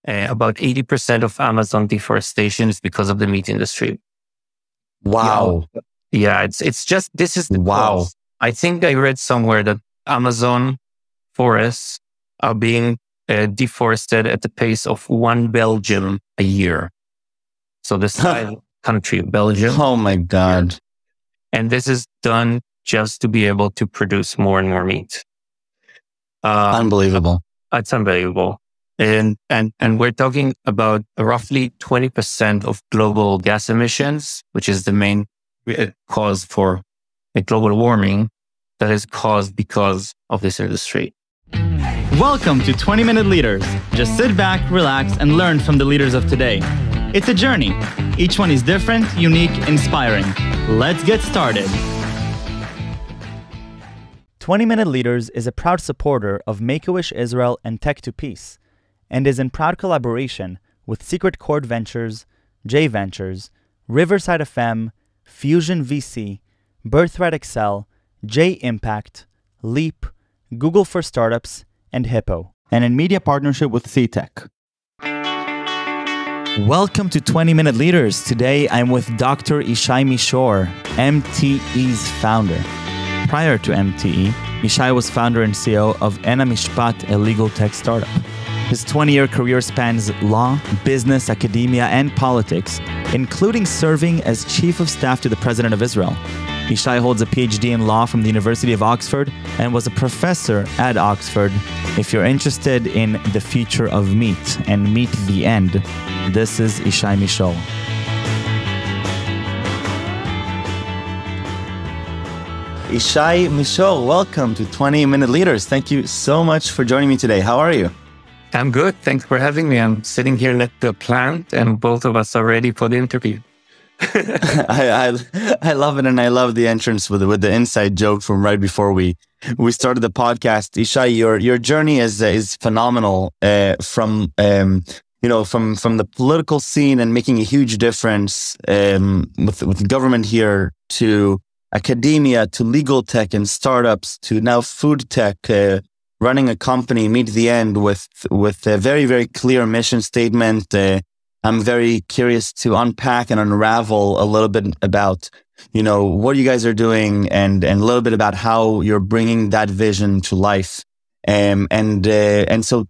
About 80% of Amazon deforestation is because of the meat industry. Wow. Yeah, it's just, this is the wow. cause. I think I read somewhere that Amazon forests are being deforested at the pace of 1 Belgium a year. So the size country of Belgium. Oh my God. And this is done just to be able to produce more and more meat. Unbelievable. It's unbelievable. And we're talking about roughly 20% of global gas emissions, which is the main cause for global warming, that is caused because of this industry. Welcome to 20-Minute Leaders. Just sit back, relax, and learn from the leaders of today. It's a journey. Each one is different, unique, inspiring. Let's get started. 20-Minute Leaders is a proud supporter of Make-A-Wish Israel and Tech to Peace, and is in proud collaboration with Secret Chord Ventures, J Ventures, Riverside FM, Fusion VC, Birthright Excel, J Impact, Leap, Google for Startups, and Hippo, and in media partnership with CTech. Welcome to 20-Minute Leaders. Today I'm with Dr. Yishai Mishor, MTE's founder. Prior to MTE, Yishai was founder and CEO of Ein Hamishpat, a legal tech startup. His 20-year career spans law, business, academia, and politics, including serving as chief of staff to the President of Israel. Yishai holds a PhD in law from the University of Oxford and was a professor at Oxford. If you're interested in the future of meat and Meat.The End, this is Yishai Mishor. Yishai Mishor, welcome to 20-Minute Leaders. Thank you so much for joining me today. How are you? I'm good. Thanks for having me. I'm sitting here at the plant and both of us are ready for the interview. I love it, and I love the entrance with the inside joke from right before we started the podcast. Yishai, your journey is phenomenal. From the political scene and making a huge difference with government here, to academia, to legal tech and startups, to now food tech. Running a company, Meat.The End, with a very, very clear mission statement. I'm very curious to unpack and unravel a little bit about, what you guys are doing and a little bit about how you're bringing that vision to life. So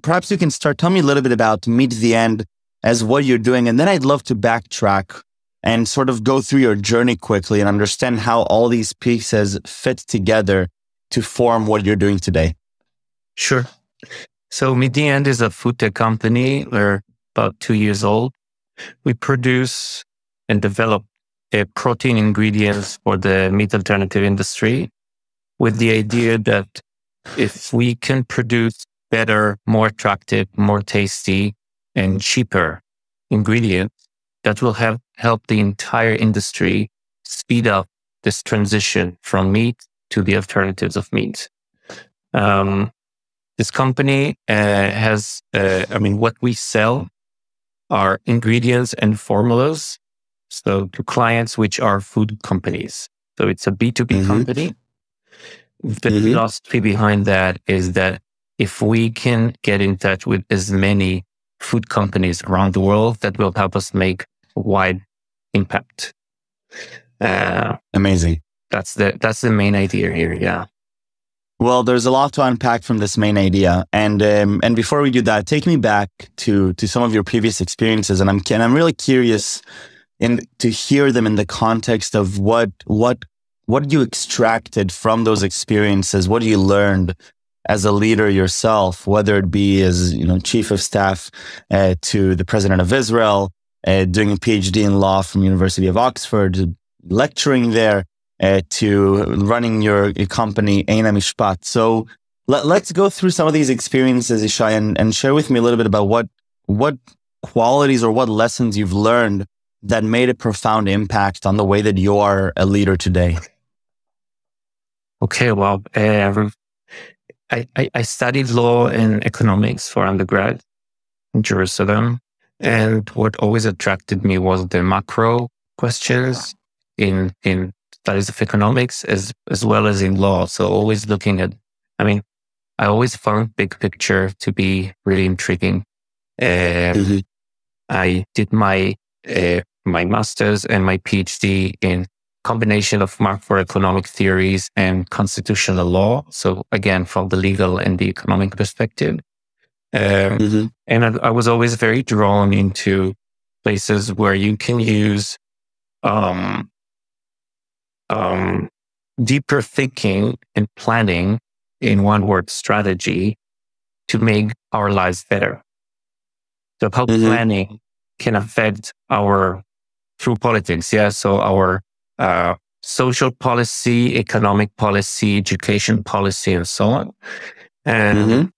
perhaps you can start. Tell me a little bit about Meat.The End as what you're doing, and then I'd love to backtrack and sort of go through your journey quickly and understand how all these pieces fit together to form what you're doing today. Sure. So Meat.The End is a food tech company. We're about 2 years old. We produce and develop protein ingredients for the meat alternative industry, with the idea that if we can produce better, more attractive, more tasty, and cheaper ingredients, that will help the entire industry speed up this transition from meat to the alternatives of meat. This company has, what we sell are ingredients and formulas, so to clients which are food companies. So it's a B2B company. The philosophy behind that is that if we can get in touch with as many food companies around the world, that will help us make a wide impact. Amazing. That's the main idea here. Yeah. Well, there's a lot to unpack from this main idea, and before we do that, take me back to some of your previous experiences, and I'm really curious to hear them in the context of what you extracted from those experiences. What you learned as a leader yourself, whether it be as chief of staff to the President of Israel, doing a PhD in law from University of Oxford, lecturing there, to running your company, Ein Hamishpat. So let's go through some of these experiences, Yishai, and share with me a little bit about what qualities or what lessons you've learned that made a profound impact on the way that you are a leader today. Okay, well, I studied law and economics for undergrad in Jerusalem, and what always attracted me was the macro questions in studies of economics as well as in law. So always looking at, I always found big picture to be really intriguing. Um, I did my master's and my PhD in combination of macroeconomic theories and constitutional law. So again, from the legal and the economic perspective. And I was always very drawn into places where you can use deeper thinking and planning, in one word, strategy, to make our lives better. So how planning can affect through politics. Yeah. So our social policy, economic policy, education policy, and so on. And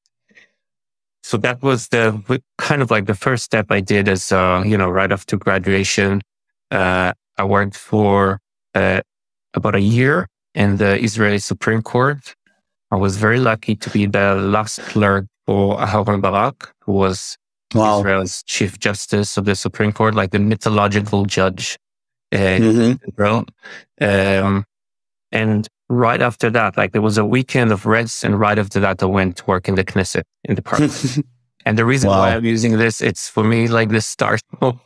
so that was kind of like the first step I did as, right after graduation. I worked for about a year in the Israeli Supreme Court. I was very lucky to be the last clerk for Aharon Barak, who was Israel's Chief Justice of the Supreme Court, like the mythological judge in Israel. And right after that, like there was a weekend of rest, and right after that, I went to work in the Knesset, in the parliament. And the reason why I'm using this, it's for me like the start of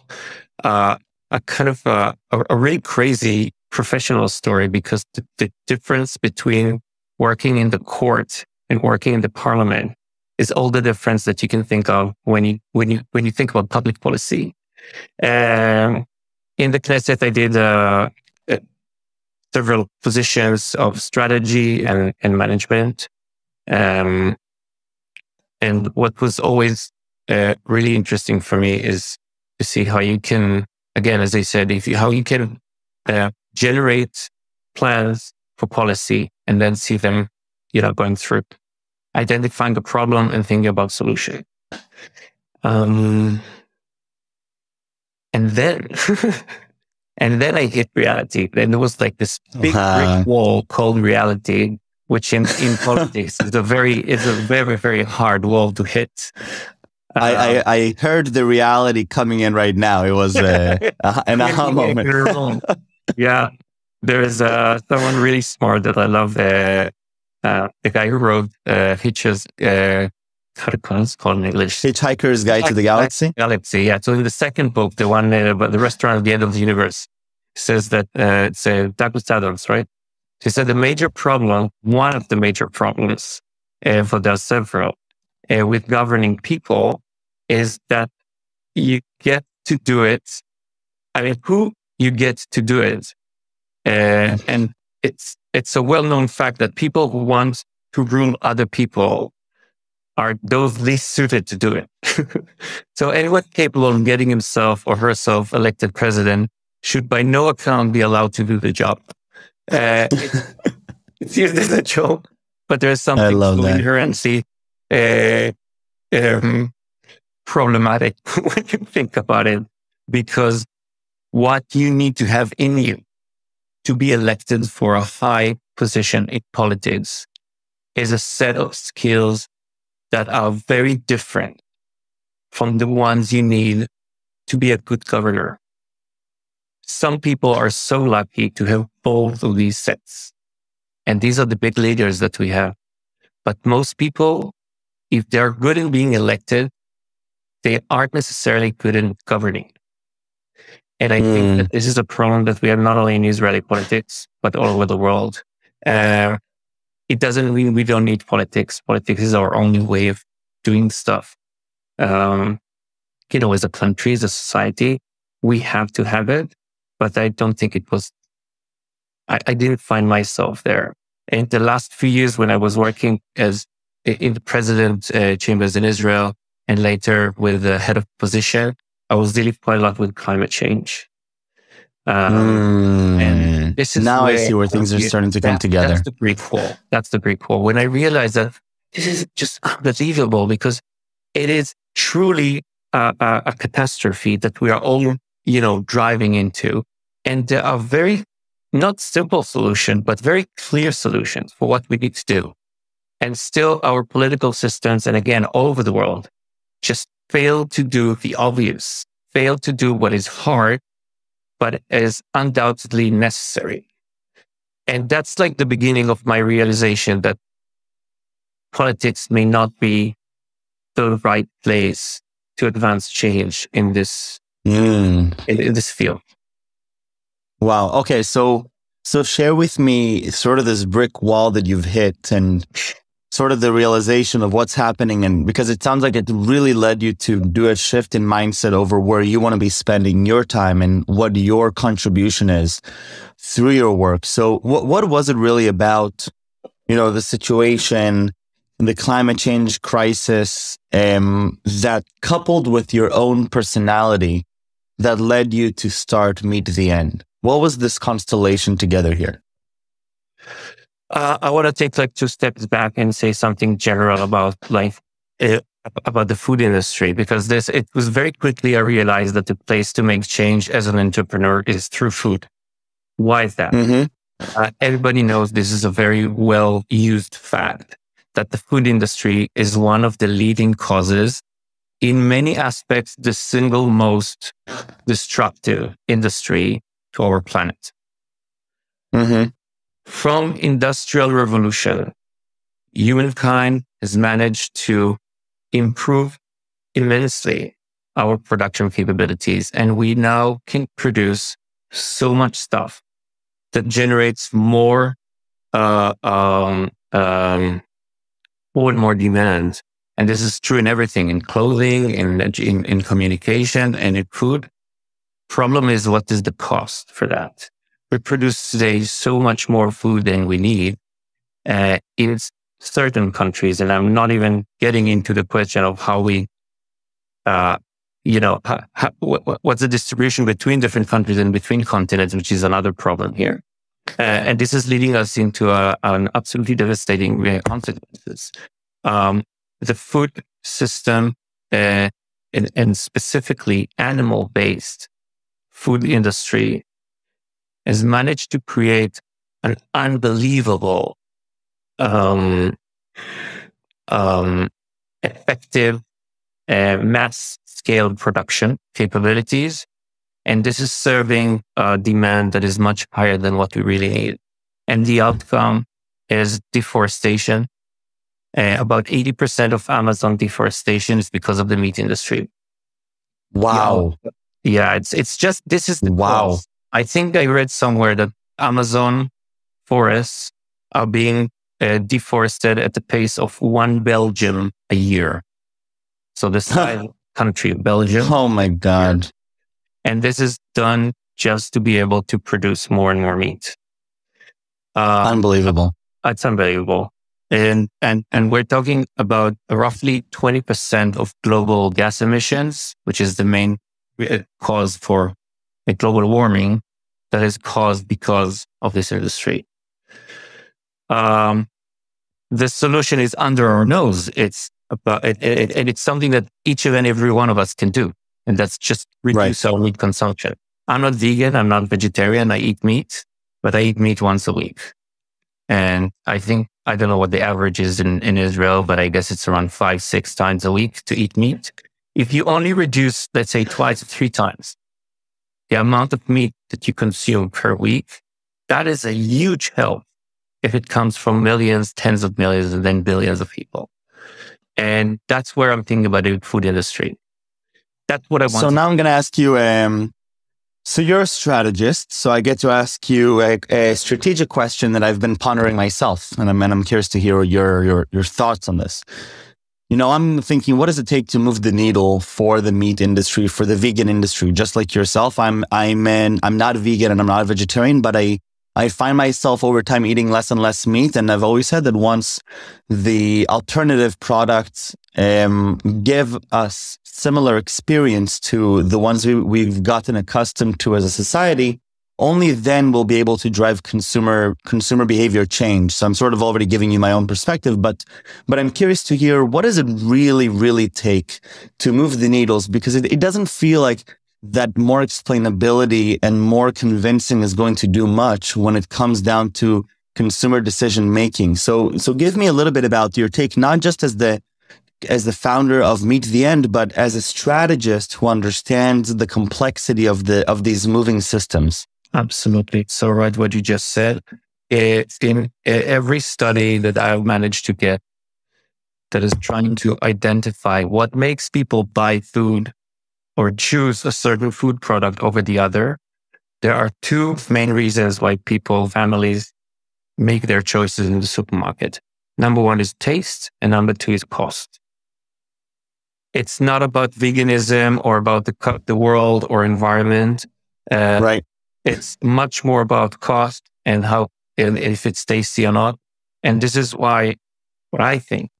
a kind of a really crazy professional story, because the difference between working in the court and working in the parliament is all the difference that you can think of when you think about public policy. In the Knesset, I did several positions of strategy and management. And what was always really interesting for me is to see how you can, again, as I said, how you can generate plans for policy and then see them, going through, identifying the problem and thinking about solution. And then, and then I hit reality. Then there was like this big brick wall called reality, which in politics is a very, very hard wall to hit. I heard the reality coming in right now. It was an aha moment. Yeah. There's someone really smart that I love, the guy who wrote it's called in English? Hitchhiker's Guide to the Galaxy? Galaxy, yeah. So in the second book, the one about the restaurant at the end of the universe, says that it's Douglas Adams, right? He said one of the major problems, for there are several, with governing people, is that you get to do it. I mean, who you get to do it. And it's a well-known fact that people who want to rule other people are those least suited to do it. So anyone capable of getting himself or herself elected president should by no account be allowed to do the job. It's used as a joke, but there's something so inherently problematic when you think about it, because what you need to have in you to be elected for a high position in politics is a set of skills that are very different from the ones you need to be a good governor. Some people are so lucky to have both of these sets. And these are the big leaders that we have. But most people, if they're good in being elected, they aren't necessarily good in governing. And I think that this is a problem that we have not only in Israeli politics, but all over the world. It doesn't mean we don't need politics. Politics is our only way of doing stuff. As a country, as a society, we have to have it. But I don't think it was, I didn't find myself there. In the last few years when I was working as in the president chambers in Israel and later with the head of position, I was dealing quite a lot with climate change. And this is now I see where things are starting to come together. That's the brick wall. That's the brick wall. When I realized that this is just unbelievable, because it is truly a catastrophe that we are all, driving into. And there are very, not simple solutions, but very clear solutions for what we need to do. And still our political systems, and again, all over the world, just fail to do the obvious, fail to do what is hard, but is undoubtedly necessary. And that's like the beginning of my realization that politics may not be the right place to advance change in this in this field. Wow. Okay. So share with me sort of this brick wall that you've hit and sort of the realization of what's happening. And because it sounds like it really led you to do a shift in mindset over where you want to be spending your time and what your contribution is through your work. So what was it really about, the situation, the climate change crisis, that coupled with your own personality that led you to start Meat.The? What was this constellation together here? I want to take like 2 steps back and say something general about about the food industry, because it was very quickly I realized that the place to make change as an entrepreneur is through food. Why is that? Mm-hmm. Everybody knows this is a very well used fact that the food industry is one of the leading causes, in many aspects, the single most destructive industry to our planet. Mm-hmm. From industrial revolution, humankind has managed to improve immensely our production capabilities, and we now can produce so much stuff that generates more and more demand. And this is true in everything, in clothing, in communication, and in food. Problem is, what is the cost for that? We produce today so much more food than we need in certain countries. And I'm not even getting into the question of how we, what's the distribution between different countries and between continents, which is another problem here. And this is leading us into an absolutely devastating consequences. The food system and specifically animal-based food industry has managed to create an unbelievable, effective, mass-scale production capabilities. And this is serving a demand that is much higher than what we really need. And the outcome is deforestation. About 80% of Amazon deforestation is because of the meat industry. Wow. Yeah, it's just, this is the wow. cause. I think I read somewhere that Amazon forests are being deforested at the pace of 1 Belgium a year. So the size country of Belgium. Oh my God. And this is done just to be able to produce more and more meat. Unbelievable. It's unbelievable. And we're talking about roughly 20% of global gas emissions, which is the main cause for global warming, that is caused because of this industry. The solution is under our nose. It's about it, and it's something that each and every one of us can do, and that's just reduce our meat consumption. I'm not vegan. I'm not vegetarian. I eat meat, but I eat meat once a week. And I think, I don't know what the average is in Israel, but I guess it's around 5-6 times a week to eat meat. If you only reduce, let's say 2 to 3 times the amount of meat that you consume per week, that is a huge help if it comes from millions, tens of millions, and then billions of people. And that's where I'm thinking about the food industry. That's what I want. So now I'm going to ask you, so you're a strategist, so I get to ask you a strategic question that I've been pondering myself, and I'm curious to hear your thoughts on this. I'm thinking, what does it take to move the needle for the meat industry, for the vegan industry? Just like yourself, I'm not vegan and I'm not a vegetarian, but I find myself over time eating less and less meat, and I've always said that once the alternative products give us similar experience to the ones we've gotten accustomed to as a society, only then we'll be able to drive consumer behavior change. So I'm sort of already giving you my own perspective, but I'm curious to hear, what does it really, really take to move the needles? Because it doesn't feel like that more explainability and more convincing is going to do much when it comes down to consumer decision making. So give me a little bit about your take, not just as the founder of Meat.The, but as a strategist who understands the complexity of these moving systems. Absolutely. So right, what you just said, in every study that I've managed to get, that is trying to identify what makes people buy food or choose a certain food product over the other, there are two main reasons why families make their choices in the supermarket. Number one is taste, and number two is cost. It's not about veganism or about the world or environment. Right. It's much more about cost and if it's tasty or not. And this is why what I think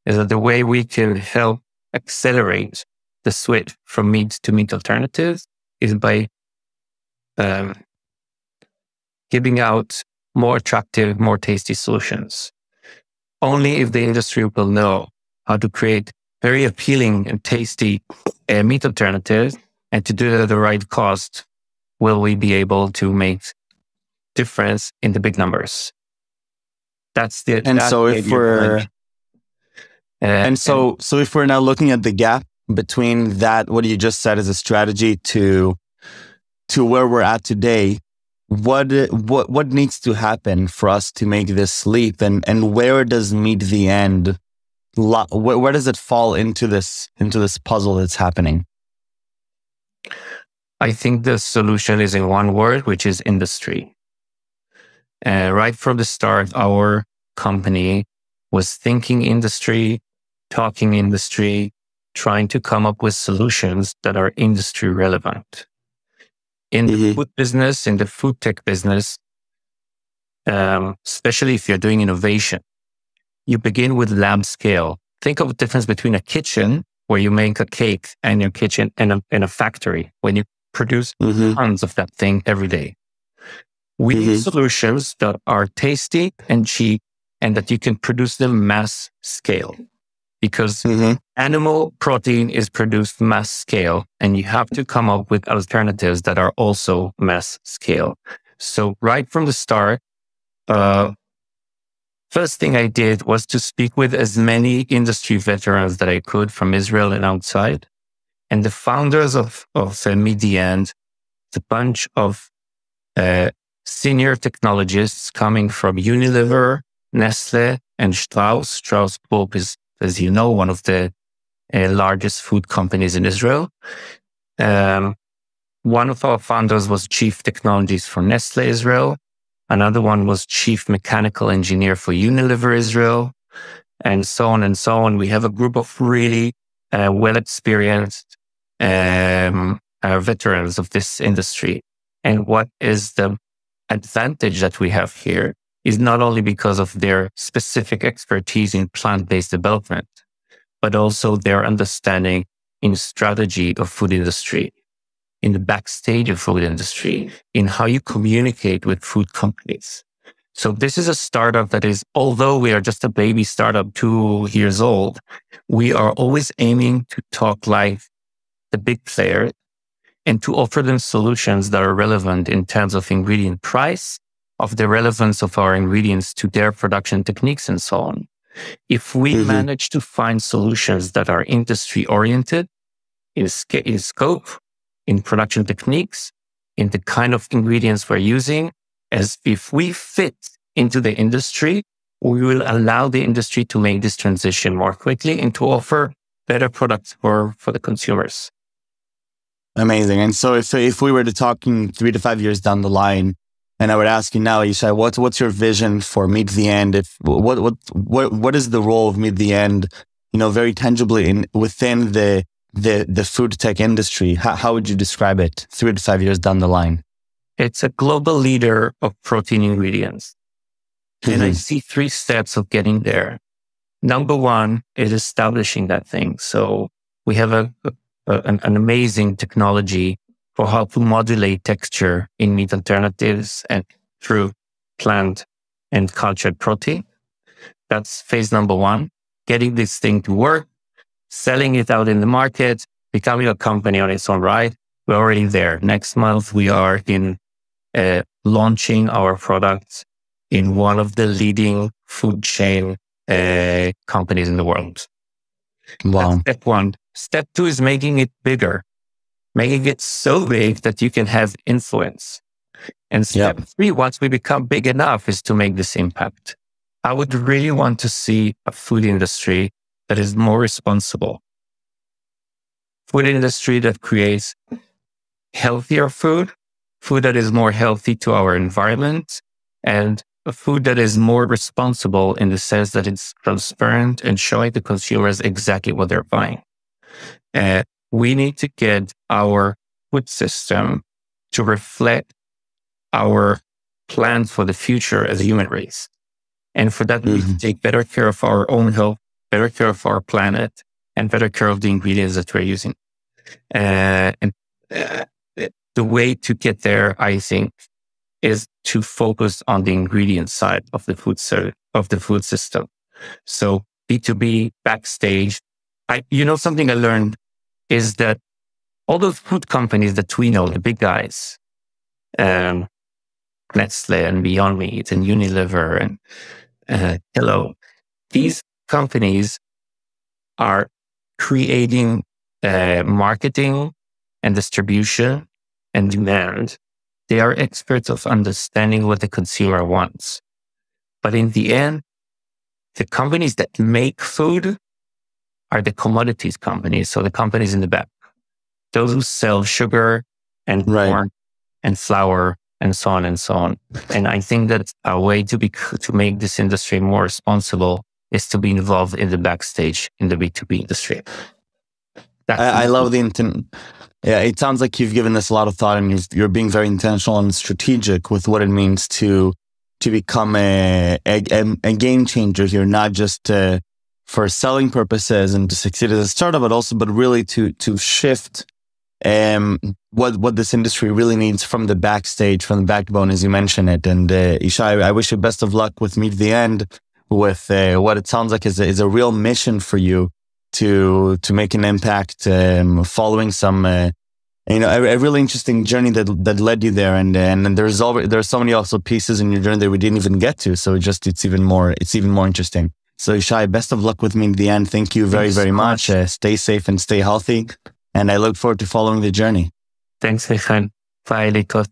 is that the way we can help accelerate the switch from meat to meat alternatives is by giving out more attractive, more tasty solutions. Only if the industry will know how to create very appealing and tasty meat alternatives and to do it at the right cost will we be able to make difference in the big numbers. So if we're now looking at the gap between that, what you just said as a strategy to where we're at today, what needs to happen for us to make this leap, and where does Meat.The end? Where does it fall into this puzzle that's happening? I think the solution is in one word, which is industry. Right from the start, our company was thinking industry, talking industry, trying to come up with solutions that are industry relevant. In the food business, in the food tech business, especially if you're doing innovation, you begin with lab scale. Think of the difference between a kitchen where you make a cake and your kitchen and a factory when you produce tons of that thing every day. We need solutions that are tasty and cheap and that you can produce them mass scale, because animal protein is produced mass scale and you have to come up with alternatives that are also mass scale. So right from the start, first thing I did was to speak with as many industry veterans that I could from Israel and outside. And the founders of Meat.The, the bunch of senior technologists coming from Unilever, Nestle, and Strauss. Strauss Group is, as you know, one of the largest food companies in Israel. One of our founders was chief technologist for Nestle Israel. Another one was chief mechanical engineer for Unilever Israel, and so on and so on. We have a group of really well-experienced veterans of this industry. And what is the advantage that we have here is not only because of their specific expertise in plant-based development, but also their understanding in strategy of food industry, in the backstage of food industry, in how you communicate with food companies. So this is a startup that is, although we are just a baby startup 2 years old, we are always aiming to talk like the big players and to offer them solutions that are relevant in terms of ingredient price, of the relevance of our ingredients to their production techniques and so on. If we manage to find solutions that are industry oriented in scope, in production techniques, in the kind of ingredients we're using, as if we fit into the industry, we will allow the industry to make this transition more quickly and to offer better products for the consumers. Amazing. And so if we were to talk in 3 to 5 years down the line, and I would ask you now, Yishai, what's your vision for Meat.The? What is the role of Meat.The, very tangibly within the food tech industry? How would you describe it 3 to 5 years down the line? It's a global leader of protein ingredients. And I see 3 steps of getting there. Number one is establishing that thing. So we have an amazing technology for how to modulate texture in meat alternatives and through plant and cultured protein. That's phase number one, getting this thing to work, selling it out in the market, becoming a company on its own right. We're already there. Next month, we are in launching our products in one of the leading food chain companies in the world. Wow. That's step one. Step two is making it bigger, making it so big that you can have influence. And step three, once we become big enough, is to make this impact. I would really want to see a food industry that is more responsible. Food industry that creates healthier food that is more healthy to our environment, and a food that is more responsible in the sense that it's transparent and showing the consumers exactly what they're buying. We need to get our food system to reflect our plans for the future as a human race. And for that, we need to take better care of our own health, better care of our planet, and better care of the ingredients that we're using. The way to get there, I think, is to focus on the ingredient side of the food system. So B2B, backstage. Something I learned is that all those food companies that we know, the big guys, Nestle and Beyond Meat and Unilever and Hello, these companies are creating marketing and distribution and demand. They are experts of understanding what the consumer wants. But in the end, the companies that make food are the commodities companies. So the companies in the back, those who sell sugar and corn and flour and so on and so on. And I think that a way to make this industry more responsible is to be involved in the backstage in the B2B industry. I love the intent. Yeah, it sounds like you've given this a lot of thought, and you're being very intentional and strategic with what it means to become a game changer here, not just for selling purposes and to succeed as a startup, but really to shift what this industry really needs from the backstage, from the backbone, as you mentioned it. And Yishai, I wish you best of luck with Meat.The, with what it sounds like is a real mission for you to make an impact, following some a really interesting journey that led you there, and there's so many also pieces in your journey that we didn't even get to. So it's even more interesting. So Yishai, best of luck with Meat.The. Thank you very, very much. Stay safe and stay healthy, and I look forward to following the journey. Thanks, Michael. Bye, Likot.